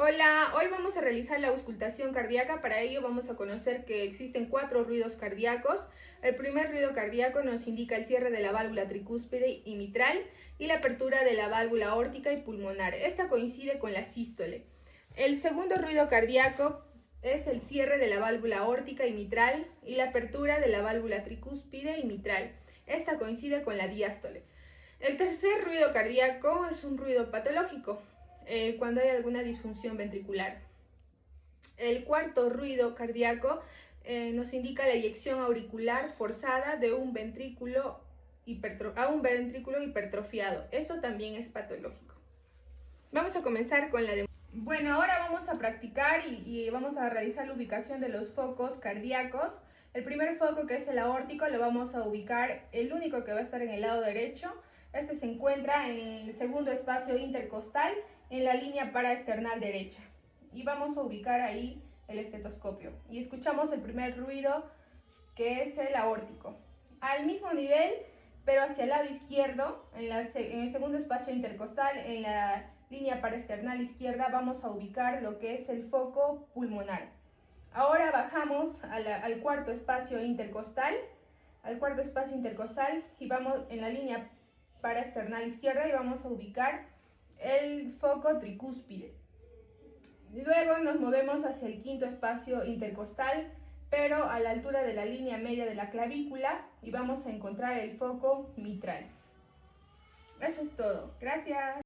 Hola, hoy vamos a realizar la auscultación cardíaca. Para ello vamos a conocer que existen 4 ruidos cardíacos. El primer ruido cardíaco nos indica el cierre de la válvula tricúspide y mitral y la apertura de la válvula aórtica y pulmonar. Esta coincide con la sístole. El segundo ruido cardíaco es el cierre de la válvula aórtica y mitral y la apertura de la válvula tricúspide y mitral. Esta coincide con la diástole. El tercer ruido cardíaco es un ruido patológico. Cuando hay alguna disfunción ventricular. El cuarto ruido cardíaco nos indica la eyección auricular forzada de un ventrículo hipertrofiado. Eso también es patológico. Vamos a comenzar con la de... Bueno, ahora vamos a practicar y vamos a realizar la ubicación de los focos cardíacos. El primer foco, que es el aórtico, lo vamos a ubicar, el único que va a estar en el lado derecho. Este se encuentra en el segundo espacio intercostal, en la línea paraesternal derecha. Y vamos a ubicar ahí el estetoscopio. Y escuchamos el primer ruido, que es el aórtico. Al mismo nivel, pero hacia el lado izquierdo, en el segundo espacio intercostal, en la línea paraesternal izquierda, vamos a ubicar lo que es el foco pulmonar. Ahora bajamos al cuarto espacio intercostal, y vamos en la línea paraesternal izquierda y vamos a ubicar el foco tricúspide. Luego nos movemos hacia el quinto espacio intercostal, pero a la altura de la línea media de la clavícula, y vamos a encontrar el foco mitral. Eso es todo. Gracias.